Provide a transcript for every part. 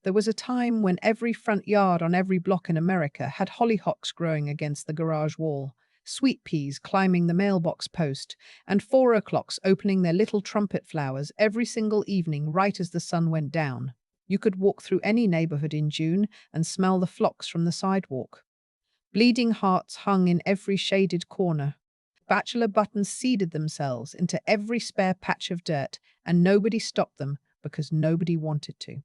There was a time when every front yard on every block in America had hollyhocks growing against the garage wall, sweet peas climbing the mailbox post, and 4 o'clocks opening their little trumpet flowers every single evening right as the sun went down. You could walk through any neighborhood in June and smell the phlox from the sidewalk. Bleeding hearts hung in every shaded corner. Bachelor buttons seeded themselves into every spare patch of dirt, and nobody stopped them because nobody wanted to.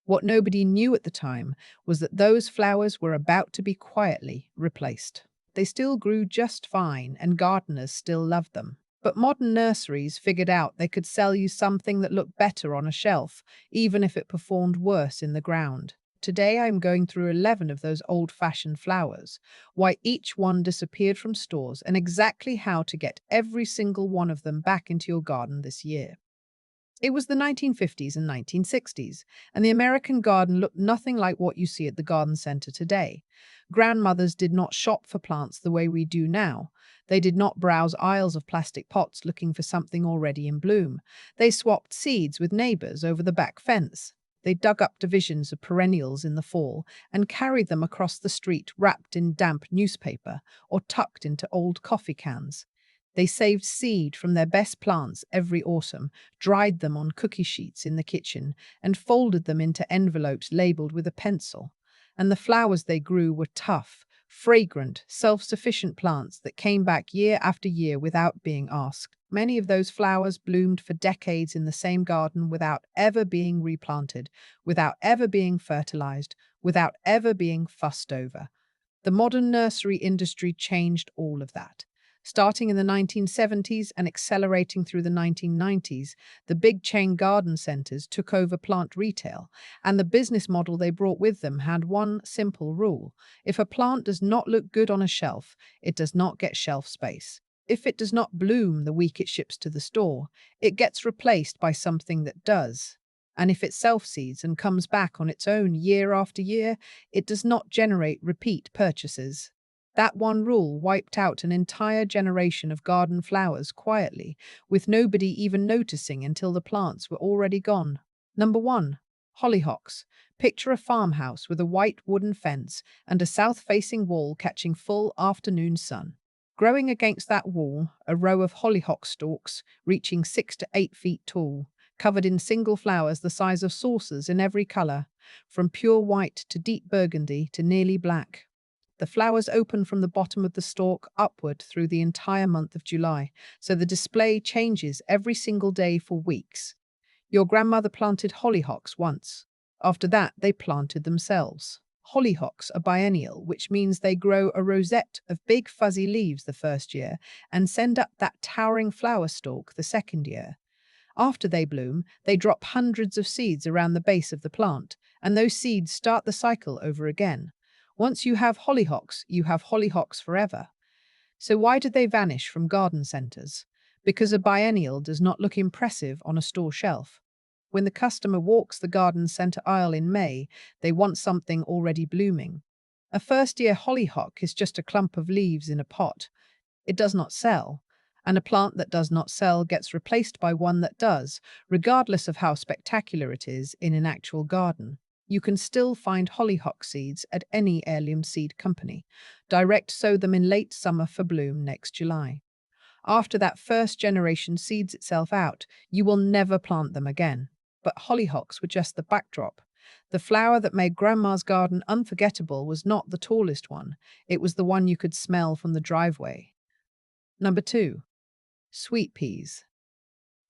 What nobody knew at the time was that those flowers were about to be quietly replaced. They still grew just fine, and gardeners still loved them. But modern nurseries figured out they could sell you something that looked better on a shelf, even if it performed worse in the ground. Today I'm going through 11 of those old-fashioned flowers, why each one disappeared from stores, and exactly how to get every single one of them back into your garden this year. It was the 1950s and 1960s, and the American garden looked nothing like what you see at the garden center today. Grandmothers did not shop for plants the way we do now. They did not browse aisles of plastic pots looking for something already in bloom. They swapped seeds with neighbors over the back fence. They dug up divisions of perennials in the fall and carried them across the street wrapped in damp newspaper or tucked into old coffee cans. They saved seed from their best plants every autumn, dried them on cookie sheets in the kitchen, and folded them into envelopes labeled with a pencil. And the flowers they grew were tough, fragrant, self-sufficient plants that came back year after year without being asked. Many of those flowers bloomed for decades in the same garden without ever being replanted, without ever being fertilized, without ever being fussed over. The modern nursery industry changed all of that. Starting in the 1970s and accelerating through the 1990s, the big chain garden centers took over plant retail, and the business model they brought with them had one simple rule. If a plant does not look good on a shelf, it does not get shelf space. If it does not bloom the week it ships to the store, it gets replaced by something that does. And if it self-seeds and comes back on its own year after year, it does not generate repeat purchases. That one rule wiped out an entire generation of garden flowers quietly, with nobody even noticing until the plants were already gone. Number 1. Hollyhocks. Picture a farmhouse with a white wooden fence and a south-facing wall catching full afternoon sun. Growing against that wall, a row of hollyhock stalks reaching 6 to 8 feet tall, covered in single flowers the size of saucers in every color, from pure white to deep burgundy to nearly black. The flowers open from the bottom of the stalk upward through the entire month of July, so the display changes every single day for weeks. Your grandmother planted hollyhocks once. After that, they planted themselves. Hollyhocks are biennial, which means they grow a rosette of big fuzzy leaves the first year and send up that towering flower stalk the second year. After they bloom, they drop hundreds of seeds around the base of the plant, and those seeds start the cycle over again. Once you have hollyhocks forever. So why did they vanish from garden centers? Because a biennial does not look impressive on a store shelf. When the customer walks the garden center aisle in May, they want something already blooming. A first-year hollyhock is just a clump of leaves in a pot. It does not sell, and a plant that does not sell gets replaced by one that does, regardless of how spectacular it is in an actual garden. You can still find hollyhock seeds at any heirloom seed company. Direct sow them in late summer for bloom next July. After that first generation seeds itself out, you will never plant them again. But hollyhocks were just the backdrop. The flower that made Grandma's garden unforgettable was not the tallest one. It was the one you could smell from the driveway. Number 2. Sweet peas.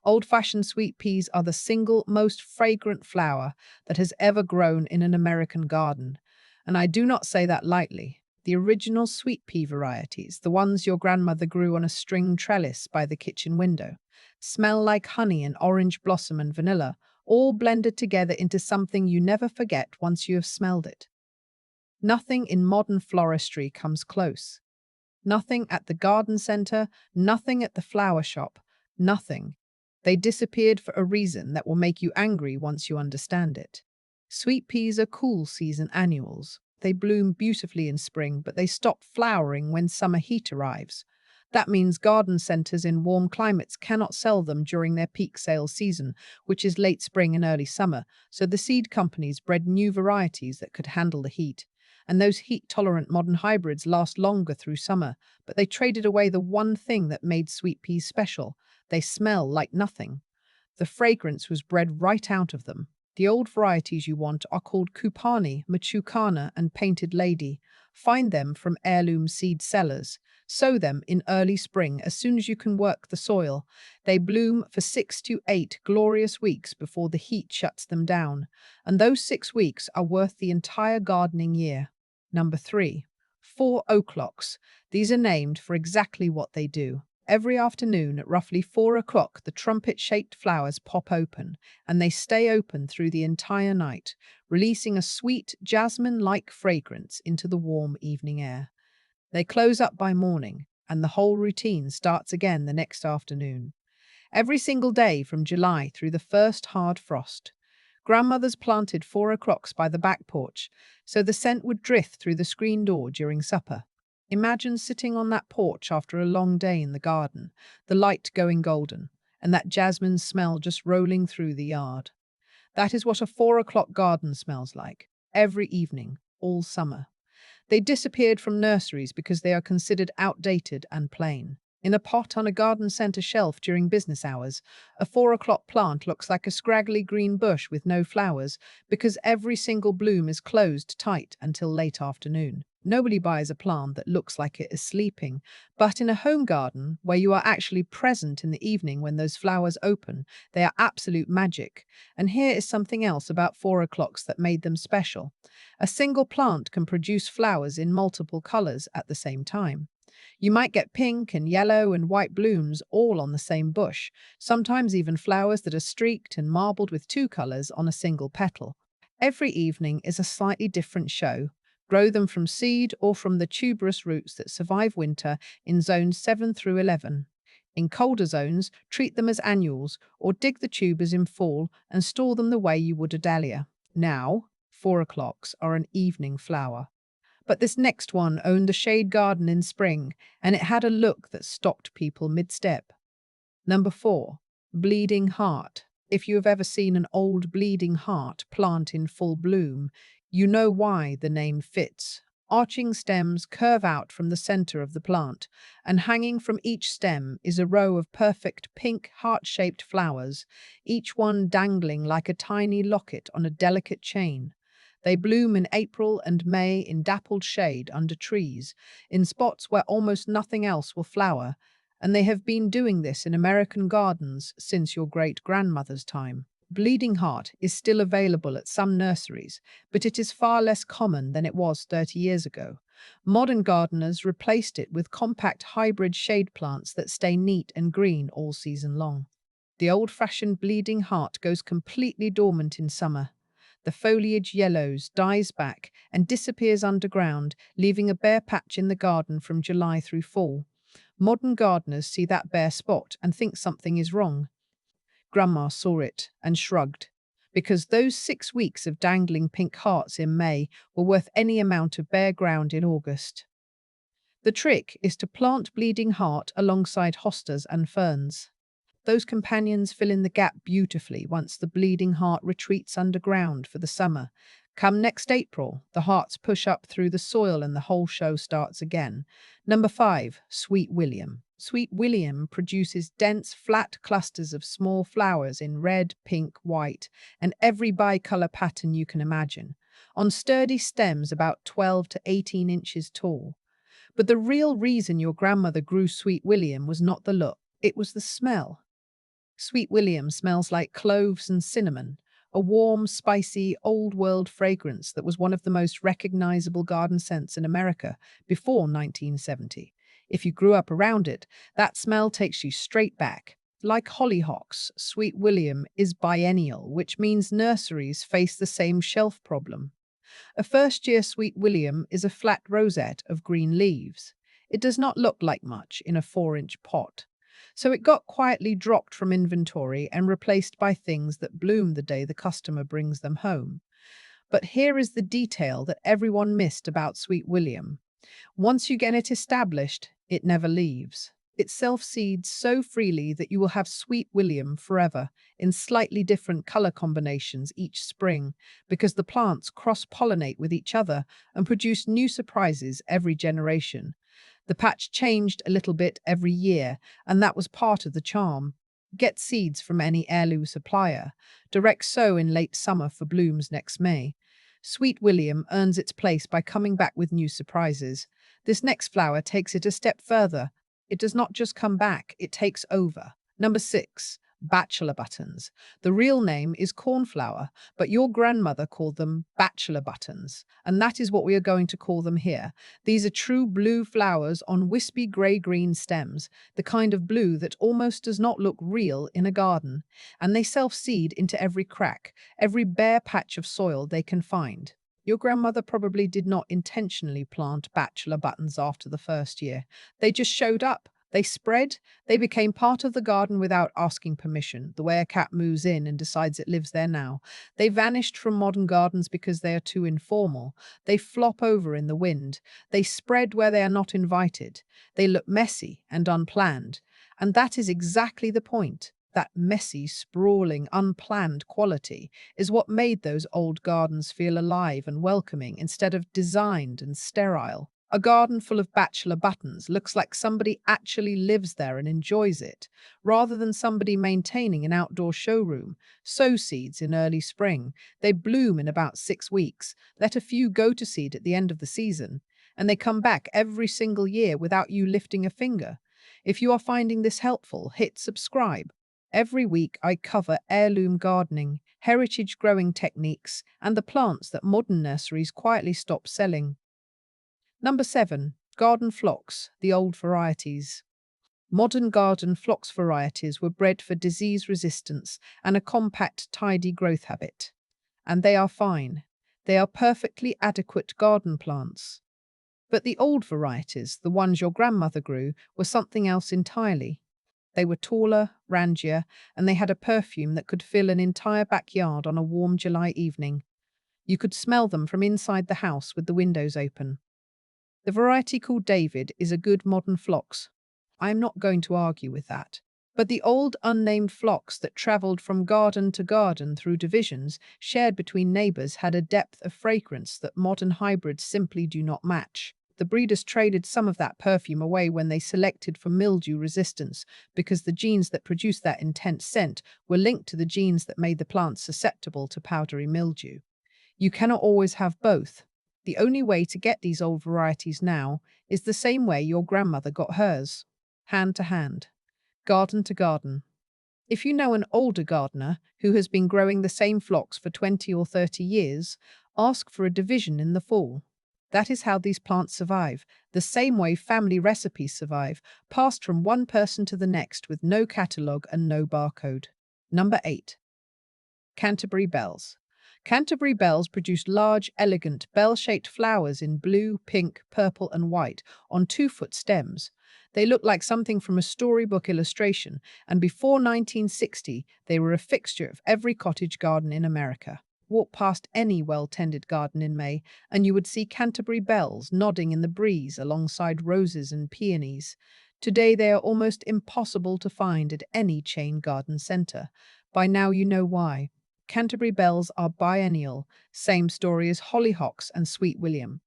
Old-fashioned sweet peas are the single most fragrant flower that has ever grown in an American garden. And I do not say that lightly. The original sweet pea varieties, the ones your grandmother grew on a string trellis by the kitchen window, smell like honey and orange blossom and vanilla, all blended together into something you never forget once you have smelled it. Nothing in modern floristry comes close. Nothing at the garden center, nothing at the flower shop, nothing. They disappeared for a reason that will make you angry once you understand it. Sweet peas are cool season annuals. They bloom beautifully in spring, but they stop flowering when summer heat arrives. That means garden centres in warm climates cannot sell them during their peak sales season, which is late spring and early summer, so the seed companies bred new varieties that could handle the heat. And those heat-tolerant modern hybrids last longer through summer, but they traded away the one thing that made sweet peas special. They smell like nothing. The fragrance was bred right out of them. The old varieties you want are called Kupani, Machucana, and Painted Lady. Find them from heirloom seed sellers. Sow them in early spring as soon as you can work the soil. They bloom for 6 to 8 glorious weeks before the heat shuts them down, and those 6 weeks are worth the entire gardening year. Number 3. 4 o'clocks. These are named for exactly what they do. Every afternoon at roughly 4 o'clock, the trumpet-shaped flowers pop open, and they stay open through the entire night, releasing a sweet, jasmine-like fragrance into the warm evening air. They close up by morning, and the whole routine starts again the next afternoon. Every single day from July through the first hard frost. Grandmothers planted 4 o'clocks by the back porch, so the scent would drift through the screen door during supper. Imagine sitting on that porch after a long day in the garden, the light going golden, and that jasmine smell just rolling through the yard. That is what a 4 o'clock garden smells like, every evening, all summer. They disappeared from nurseries because they are considered outdated and plain. In a pot on a garden centre shelf during business hours, a 4 o'clock plant looks like a scraggly green bush with no flowers because every single bloom is closed tight until late afternoon. Nobody buys a plant that looks like it is sleeping, but in a home garden, where you are actually present in the evening when those flowers open, they are absolute magic. And here is something else about 4 o'clocks that made them special. A single plant can produce flowers in multiple colours at the same time. You might get pink and yellow and white blooms all on the same bush, sometimes even flowers that are streaked and marbled with 2 colours on a single petal. Every evening is a slightly different show. Grow them from seed or from the tuberous roots that survive winter in zones 7 through 11. In colder zones, treat them as annuals or dig the tubers in fall and store them the way you would a dahlia. Now, 4 o'clocks are an evening flower. But this next one owned a shade garden in spring, and it had a look that stopped people mid-step. Number 4. Bleeding heart. If you have ever seen an old bleeding heart plant in full bloom, you know why the name fits. Arching stems curve out from the center of the plant, and hanging from each stem is a row of perfect pink heart-shaped flowers, each one dangling like a tiny locket on a delicate chain. They bloom in April and May in dappled shade under trees, in spots where almost nothing else will flower, and they have been doing this in American gardens since your great-grandmother's time. Bleeding heart is still available at some nurseries, but it is far less common than it was 30 years ago. Modern gardeners replaced it with compact hybrid shade plants that stay neat and green all season long. The old-fashioned bleeding heart goes completely dormant in summer. The foliage yellows, dies back, and disappears underground, leaving a bare patch in the garden from July through fall. Modern gardeners see that bare spot and think something is wrong. Grandma saw it and shrugged, because those 6 weeks of dangling pink hearts in May were worth any amount of bare ground in August. The trick is to plant bleeding heart alongside hostas and ferns. Those companions fill in the gap beautifully once the bleeding heart retreats underground for the summer. Come next April, the hearts push up through the soil and the whole show starts again. Number 5, Sweet William. Sweet William produces dense, flat clusters of small flowers in red, pink, white, and every bicolor pattern you can imagine, on sturdy stems about 12 to 18 inches tall. But the real reason your grandmother grew Sweet William was not the look, it was the smell. Sweet William smells like cloves and cinnamon, a warm, spicy, old-world fragrance that was one of the most recognizable garden scents in America before 1970. If you grew up around it, that smell takes you straight back. Like hollyhocks, Sweet William is biennial, which means nurseries face the same shelf problem. A first-year Sweet William is a flat rosette of green leaves. It does not look like much in a 4-inch pot. So it got quietly dropped from inventory and replaced by things that bloom the day the customer brings them home. But here is the detail that everyone missed about Sweet William. Once you get it established, it never leaves. It self-seeds so freely that you will have Sweet William forever in slightly different color combinations each spring because the plants cross-pollinate with each other and produce new surprises every generation. The patch changed a little bit every year, and that was part of the charm. Get seeds from any heirloom supplier. Direct sow in late summer for blooms next May. Sweet William earns its place by coming back with new surprises. This next flower takes it a step further. It does not just come back, it takes over. Number 6, Bachelor buttons. The real name is cornflower, but your grandmother called them bachelor buttons, and that is what we are going to call them here. These are true blue flowers on wispy grey-green stems, the kind of blue that almost does not look real in a garden, and they self-seed into every crack, every bare patch of soil they can find. Your grandmother probably did not intentionally plant bachelor buttons after the first year. They just showed up. They spread. They became part of the garden without asking permission, the way a cat moves in and decides it lives there now. They vanished from modern gardens because they are too informal. They flop over in the wind. They spread where they are not invited. They look messy and unplanned. And that is exactly the point. That messy, sprawling, unplanned quality is what made those old gardens feel alive and welcoming instead of designed and sterile. A garden full of bachelor buttons looks like somebody actually lives there and enjoys it, rather than somebody maintaining an outdoor showroom. Sow seeds in early spring. They bloom in about 6 weeks. Let a few go to seed at the end of the season, and they come back every single year without you lifting a finger. If you are finding this helpful, hit subscribe. Every week I cover heirloom gardening, heritage growing techniques, and the plants that modern nurseries quietly stop selling. Number 7. Garden phlox, the old varieties. Modern garden phlox varieties were bred for disease resistance and a compact, tidy growth habit. And they are fine. They are perfectly adequate garden plants. But the old varieties, the ones your grandmother grew, were something else entirely. They were taller, rangier, and they had a perfume that could fill an entire backyard on a warm July evening. You could smell them from inside the house with the windows open. The variety called David is a good modern phlox. I am not going to argue with that. But the old unnamed phlox that travelled from garden to garden through divisions shared between neighbours had a depth of fragrance that modern hybrids simply do not match. The breeders traded some of that perfume away when they selected for mildew resistance because the genes that produced that intense scent were linked to the genes that made the plant susceptible to powdery mildew. You cannot always have both. The only way to get these old varieties now is the same way your grandmother got hers. Hand to hand. Garden to garden. If you know an older gardener who has been growing the same phlox for 20 or 30 years, ask for a division in the fall. That is how these plants survive, the same way family recipes survive, passed from one person to the next with no catalogue and no barcode. Number 8. Canterbury bells. Canterbury bells produce large, elegant, bell-shaped flowers in blue, pink, purple, and white on 2-foot stems. They look like something from a storybook illustration, and before 1960, they were a fixture of every cottage garden in America. Walk past any well-tended garden in May, and you would see Canterbury bells nodding in the breeze alongside roses and peonies. Today, they are almost impossible to find at any chain garden centre. By now, you know why. Canterbury bells are biennial, same story as hollyhocks and Sweet William.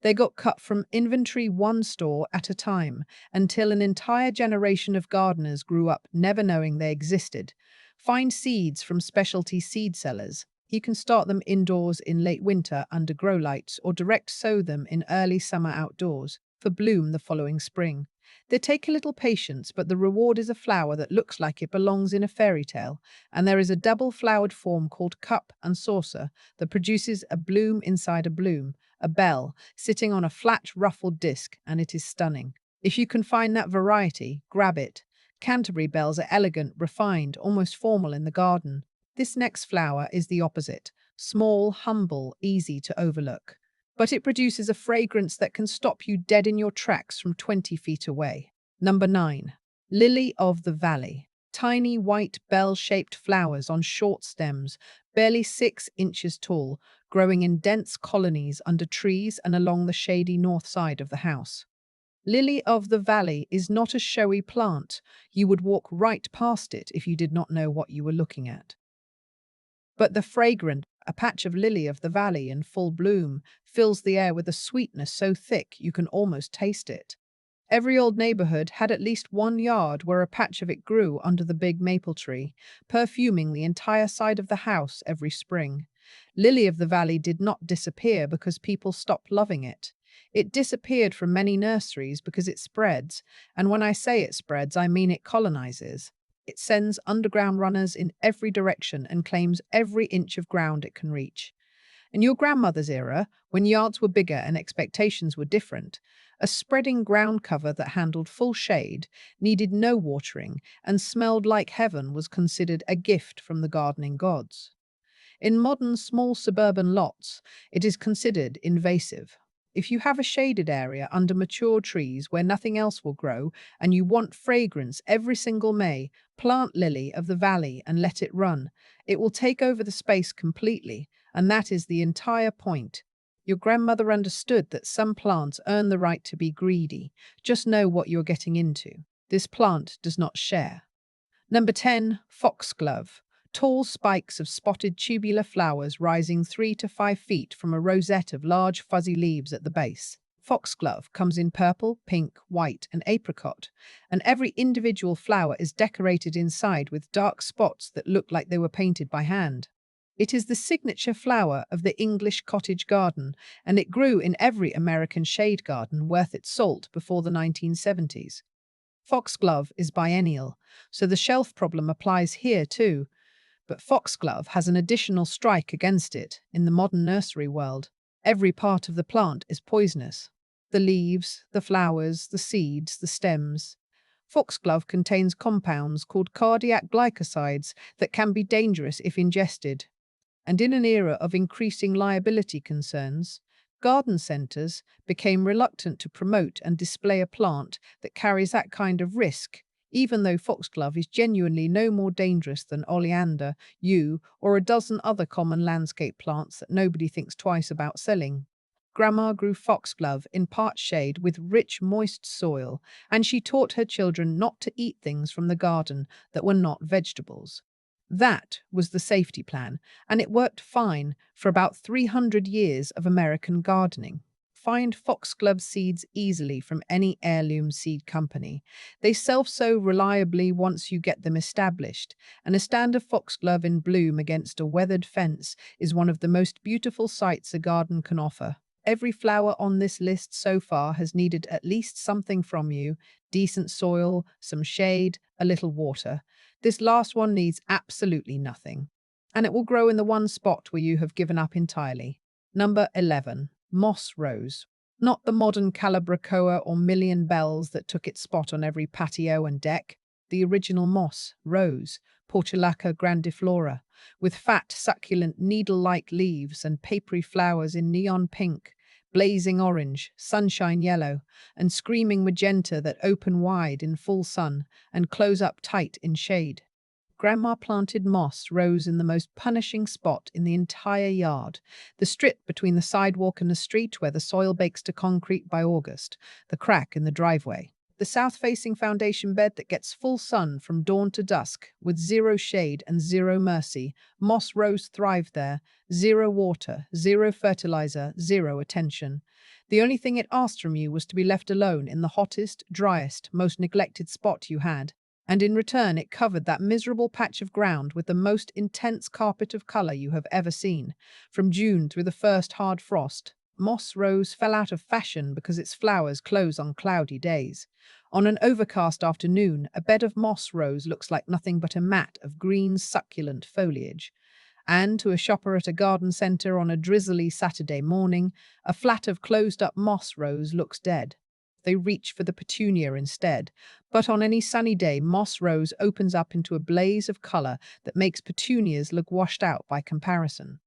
They got cut from inventory one store at a time until an entire generation of gardeners grew up never knowing they existed. Find seeds from specialty seed sellers. You can start them indoors in late winter under grow lights or direct sow them in early summer outdoors for bloom the following spring. They take a little patience, but the reward is a flower that looks like it belongs in a fairy tale, and there is a double-flowered form called cup and saucer that produces a bloom inside a bloom, a bell, sitting on a flat, ruffled disc, and it is stunning. If you can find that variety, grab it. Canterbury bells are elegant, refined, almost formal in the garden. This next flower is the opposite, small, humble, easy to overlook. But it produces a fragrance that can stop you dead in your tracks from 20 feet away. Number 9. Lily of the Valley. Tiny white bell-shaped flowers on short stems, barely 6 inches tall, growing in dense colonies under trees and along the shady north side of the house. Lily of the Valley is not a showy plant. You would walk right past it if you did not know what you were looking at. But the fragrant, a patch of lily of the valley in full bloom, fills the air with a sweetness so thick you can almost taste it. Every old neighborhood had at least one yard where a patch of it grew under the big maple tree, perfuming the entire side of the house every spring. Lily of the Valley did not disappear because people stopped loving it. It disappeared from many nurseries because it spreads, and when I say it spreads, I mean it colonizes. It sends underground runners in every direction and claims every inch of ground it can reach. In your grandmother's era, when yards were bigger and expectations were different, a spreading ground cover that handled full shade, needed no watering, and smelled like heaven was considered a gift from the gardening gods. In modern small suburban lots, it is considered invasive. If you have a shaded area under mature trees where nothing else will grow and you want fragrance every single May, plant lily of the valley and let it run. It will take over the space completely, and that is the entire point. Your grandmother understood that some plants earn the right to be greedy. Just know what you're getting into. This plant does not share. Number 10, Foxglove. Tall spikes of spotted tubular flowers rising 3 to 5 feet from a rosette of large fuzzy leaves at the base. Foxglove comes in purple, pink, white, and apricot, and every individual flower is decorated inside with dark spots that look like they were painted by hand. It is the signature flower of the English cottage garden, and it grew in every American shade garden worth its salt before the 1970s. Foxglove is biennial, so the shelf problem applies here too. But foxglove has an additional strike against it in the modern nursery world. Every part of the plant is poisonous. The leaves, the flowers, the seeds, the stems. Foxglove contains compounds called cardiac glycosides that can be dangerous if ingested. And in an era of increasing liability concerns, garden centres became reluctant to promote and display a plant that carries that kind of risk, even though foxglove is genuinely no more dangerous than oleander, yew, or a dozen other common landscape plants that nobody thinks twice about selling. Grandma grew foxglove in part shade with rich, moist soil, and she taught her children not to eat things from the garden that were not vegetables. That was the safety plan, and it worked fine for about 300 years of American gardening. Find foxglove seeds easily from any heirloom seed company. They self-sow reliably once you get them established, and a stand of foxglove in bloom against a weathered fence is one of the most beautiful sights a garden can offer. Every flower on this list so far has needed at least something from you: decent soil, some shade, a little water. This last one needs absolutely nothing, and it will grow in the one spot where you have given up entirely. Number 11. Moss Rose. Not the modern Calabracoa or Million Bells that took its spot on every patio and deck. The original moss, rose, Portulaca grandiflora, with fat, succulent, needle-like leaves and papery flowers in neon pink, blazing orange, sunshine yellow, and screaming magenta that open wide in full sun and close up tight in shade. Grandma planted moss rose in the most punishing spot in the entire yard, the strip between the sidewalk and the street where the soil bakes to concrete by August, the crack in the driveway. The south-facing foundation bed that gets full sun from dawn to dusk, with zero shade and zero mercy. Moss rose thrived there. Zero water, zero fertilizer, zero attention. The only thing it asked from you was to be left alone in the hottest, driest, most neglected spot you had. And in return it covered that miserable patch of ground with the most intense carpet of color you have ever seen. From June through the first hard frost, moss rose fell out of fashion because its flowers close on cloudy days. On an overcast afternoon, a bed of moss rose looks like nothing but a mat of green, succulent foliage. And to a shopper at a garden centre on a drizzly Saturday morning, a flat of closed-up moss rose looks dead. They reach for the petunia instead. But on any sunny day, moss rose opens up into a blaze of color that makes petunias look washed out by comparison.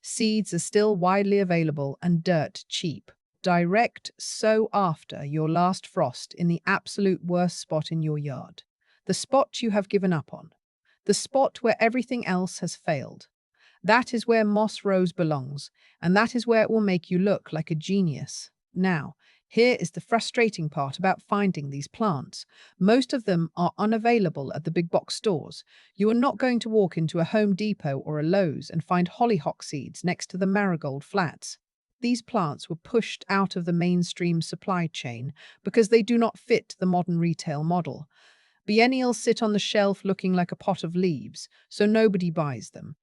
Seeds are still widely available and dirt cheap. Direct sow after your last frost in the absolute worst spot in your yard. The spot you have given up on. The spot where everything else has failed. That is where moss rose belongs, and that is where it will make you look like a genius. Now, Here is the frustrating part about finding these plants. Most of them are unavailable at the big box stores. You are not going to walk into a Home Depot or a Lowe's and find hollyhock seeds next to the marigold flats. These plants were pushed out of the mainstream supply chain because they do not fit the modern retail model. Biennials sit on the shelf looking like a pot of leaves, so nobody buys them.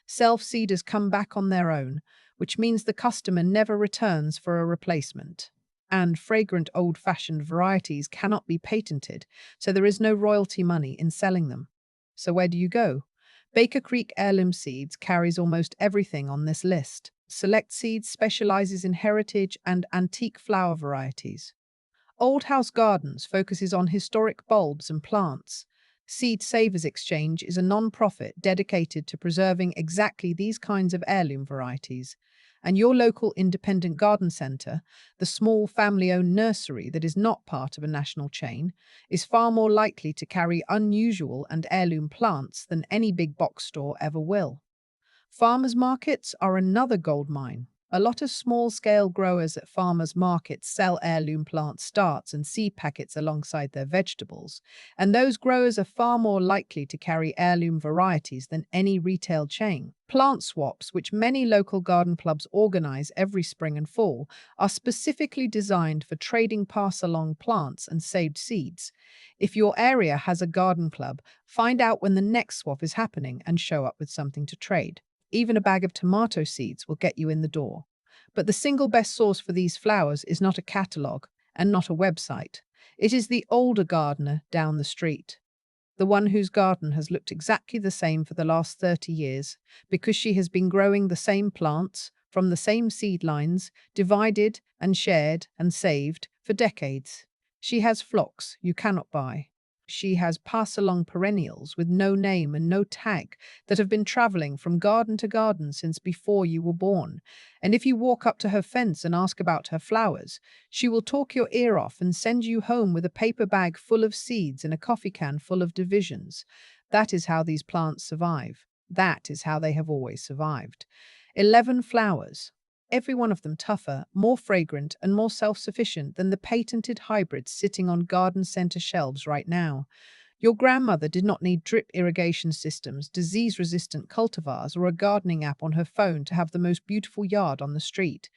Self-seeders come back on their own, which means the customer never returns for a replacement. And fragrant old-fashioned varieties cannot be patented, so there is no royalty money in selling them. So where do you go? Baker Creek Heirloom Seeds carries almost everything on this list. Select Seeds specializes in heritage and antique flower varieties. Old House Gardens focuses on historic bulbs and plants. Seed Savers Exchange is a non-profit dedicated to preserving exactly these kinds of heirloom varieties. And your local independent garden centre, the small family-owned nursery that is not part of a national chain, is far more likely to carry unusual and heirloom plants than any big box store ever will. Farmers markets are another gold mine. A lot of small-scale growers at farmers markets sell heirloom plant starts and seed packets alongside their vegetables, and those growers are far more likely to carry heirloom varieties than any retail chain. Plant swaps, which many local garden clubs organize every spring and fall, are specifically designed for trading pass-along plants and saved seeds. If your area has a garden club, find out when the next swap is happening and show up with something to trade. Even a bag of tomato seeds will get you in the door. But the single best source for these flowers is not a catalogue and not a website. It is the older gardener down the street, the one whose garden has looked exactly the same for the last 30 years, because she has been growing the same plants from the same seed lines, divided and shared and saved for decades. She has phlox you cannot buy. She has pass-along perennials with no name and no tag that have been traveling from garden to garden since before you were born. And if you walk up to her fence and ask about her flowers, she will talk your ear off and send you home with a paper bag full of seeds and a coffee can full of divisions. That is how these plants survive. That is how they have always survived. 11 flowers. Every one of them tougher, more fragrant, and more self-sufficient than the patented hybrids sitting on garden center shelves right now. Your grandmother did not need drip irrigation systems, disease-resistant cultivars, or a gardening app on her phone to have the most beautiful yard on the street.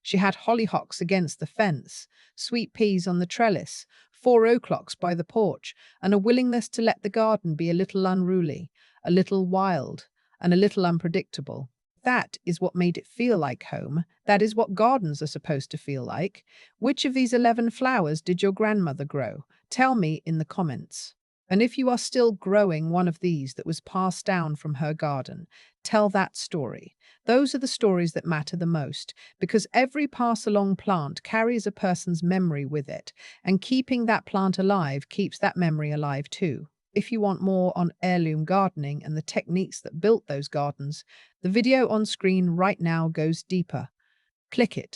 She had hollyhocks against the fence, sweet peas on the trellis, 4 o'clocks by the porch, and a willingness to let the garden be a little unruly, a little wild, and a little unpredictable. That is what made it feel like home. That is what gardens are supposed to feel like. Which of these 11 flowers did your grandmother grow? Tell me in the comments. And if you are still growing one of these that was passed down from her garden, tell that story. Those are the stories that matter the most, because every pass-along plant carries a person's memory with it, and keeping that plant alive keeps that memory alive too. If you want more on heirloom gardening and the techniques that built those gardens, the video on screen right now goes deeper. Click it.